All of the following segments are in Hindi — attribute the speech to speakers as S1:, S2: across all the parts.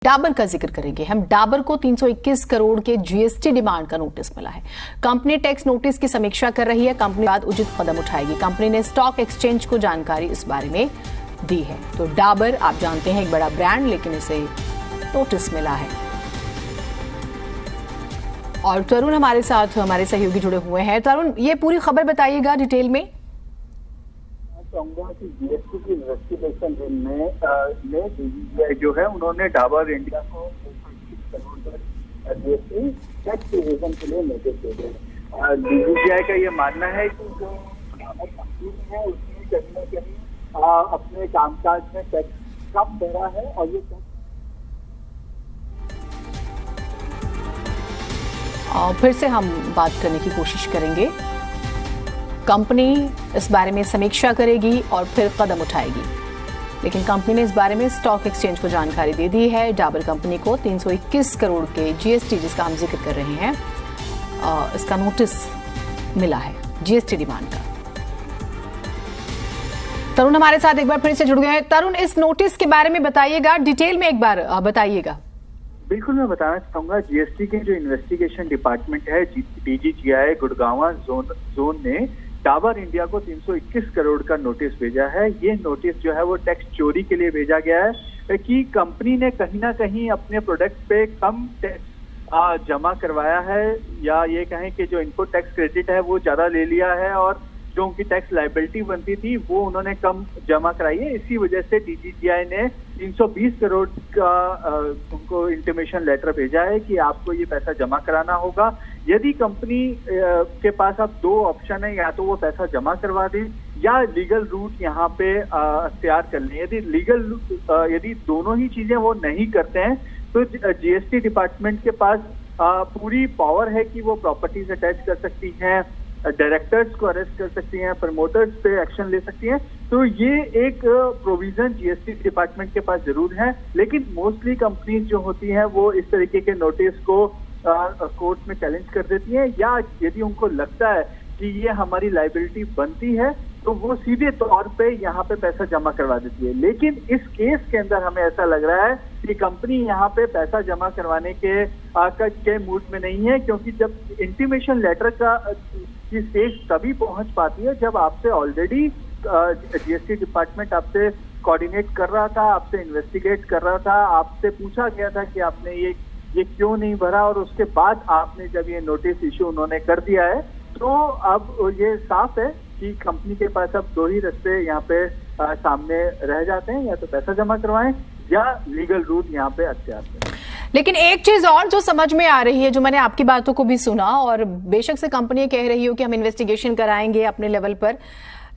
S1: डाबर का जिक्र करेंगे हम। डाबर को 321 करोड़ के जीएसटी डिमांड का नोटिस मिला है। कंपनी टैक्स नोटिस की समीक्षा कर रही है। कंपनी बाद उचित कदम उठाएगी। कंपनी ने स्टॉक एक्सचेंज को जानकारी इस बारे में दी है। तो डाबर आप जानते हैं एक बड़ा ब्रांड, लेकिन इसे नोटिस मिला है। और तरुण हमारे साथ हमारे सहयोगी जुड़े हुए हैं। तरुण, ये पूरी खबर बताइएगा डिटेल में।
S2: चाहूंगा कि जीएसटी की इन्वेस्टिगेशन में डीजीजीआई जो है उन्होंने डाबर इंडिया को 121 करोड़ जीएसटी टैक्स रिवीजन के लिए नोटिस दे दिया। डीजीजीआई का ये मानना है कि जो कंपनी है उसने कहीं न कहीं अपने कामकाज में टैक्स कम भरा है और ये
S1: फिर से हम बात करने की कोशिश करेंगे। कंपनी इस बारे में समीक्षा करेगी और फिर कदम उठाएगी, लेकिन कंपनी ने इस बारे में स्टॉक एक्सचेंज को जानकारी दे दी है। डाबर कंपनी को 321 करोड़ के जीएसटी, जिसका हम जिक्र कर रहे हैं, इसका नोटिस मिला है जीएसटी डिमांड का। तरुण हमारे साथ एक बार फिर से जुड़ गए हैं। तरुण, इस नोटिस के बारे में बताइएगा, डिटेल में एक बार बताइएगा।
S2: बिल्कुल, मैं बताना चाहूंगा जीएसटी के जो इन्वेस्टिगेशन डिपार्टमेंट है डीजीजीआई गुड़गांव जोन ने डाबर इंडिया को 321 करोड़ का नोटिस भेजा है। ये नोटिस जो है वो टैक्स चोरी के लिए भेजा गया है कि कंपनी ने कहीं ना कहीं अपने प्रोडक्ट पे कम टैक्स जमा करवाया है, या ये कहें कि जो इनपुट टैक्स क्रेडिट है वो ज्यादा ले लिया है और जो उनकी टैक्स लायबिलिटी बनती थी वो उन्होंने कम जमा कराई है। इसी वजह से डीजीजीआई ने 320 करोड़ का उनको इंटीमेशन लेटर भेजा है कि आपको ये पैसा जमा कराना होगा। यदि कंपनी के पास अब दो ऑप्शन है, या तो वो पैसा जमा करवा दे या लीगल रूट यहाँ पे अख्तियार कर लें। यदि दोनों ही चीजें वो नहीं करते हैं तो जीएसटी डिपार्टमेंट के पास पूरी पावर है कि वो प्रॉपर्टीज अटैच कर सकती हैं, डायरेक्टर्स को अरेस्ट कर सकती हैं, प्रमोटर्स पे एक्शन ले सकती हैं। तो ये एक प्रोविजन जीएसटी डिपार्टमेंट के पास जरूर है, लेकिन मोस्टली कंपनीज जो होती हैं वो इस तरीके के नोटिस को कोर्ट में चैलेंज कर देती हैं, या यदि उनको लगता है कि ये हमारी लायबिलिटी बनती है तो वो सीधे तौर पे यहाँ पे पैसा जमा करवा देती है। लेकिन इस केस के अंदर हमें ऐसा लग रहा है कि कंपनी यहाँ पे पैसा जमा करवाने के मूड में नहीं है, क्योंकि जब इंटीमेशन लेटर की स्टेज तभी पहुंच पाती है जब आपसे ऑलरेडी जीएसटी डिपार्टमेंट आपसे कोऑर्डिनेट कर रहा था, आपसे इन्वेस्टिगेट कर रहा था, आपसे पूछा गया था कि आपने ये क्यों नहीं भरा, और उसके बाद आपने जब ये नोटिस इशू उन्होंने कर दिया है तो अब ये साफ है कि कंपनी के पास अब दो ही रास्ते यहाँ पे सामने रह जाते हैं, या तो पैसा जमा करवाएं या लीगल रूट यहाँ पे अख्तियार करें।
S1: लेकिन एक चीज और जो समझ में आ रही है, जो मैंने आपकी बातों को भी सुना, और बेशक से कंपनी कह रही हो कि हम इन्वेस्टिगेशन कराएंगे अपने लेवल पर,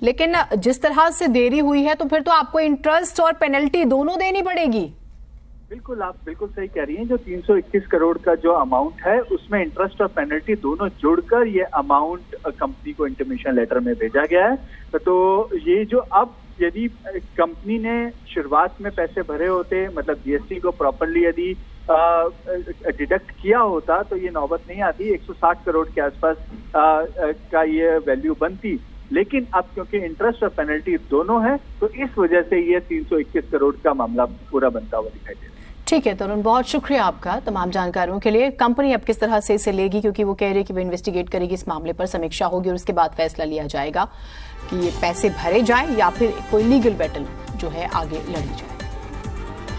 S1: लेकिन जिस तरह से देरी हुई है तो फिर तो आपको इंटरेस्ट और पेनल्टी दोनों देनी पड़ेगी।
S2: बिल्कुल, आप बिल्कुल सही कह रही हैं। जो 321 करोड़ का जो अमाउंट है उसमें इंटरेस्ट और पेनल्टी दोनों जुड़कर ये अमाउंट कंपनी को इंटीमेशन लेटर में भेजा गया है। तो ये जो अब यदि कंपनी ने शुरुआत में पैसे भरे होते, मतलब जीएसटी को प्रॉपरली यदि डिडक्ट किया होता तो ये नौबत नहीं आती, 160 करोड़ के आसपास का ये वैल्यू बनती। लेकिन अब क्योंकि इंटरेस्ट और पेनल्टी दोनों है तो इस वजह से ये 321 करोड़ का मामला पूरा बनता हुआ दिखाई दे रहा है।
S1: ठीक है तरुण, बहुत शुक्रिया आपका तमाम जानकारियों के लिए। कंपनी अब किस तरह से इसे लेगी, क्योंकि वो कह रही है कि वो इन्वेस्टिगेट करेगी, इस मामले पर समीक्षा होगी और उसके बाद फैसला लिया जाएगा कि ये पैसे भरे जाएं या फिर कोई लीगल बैटल जो है आगे लड़ी जाए।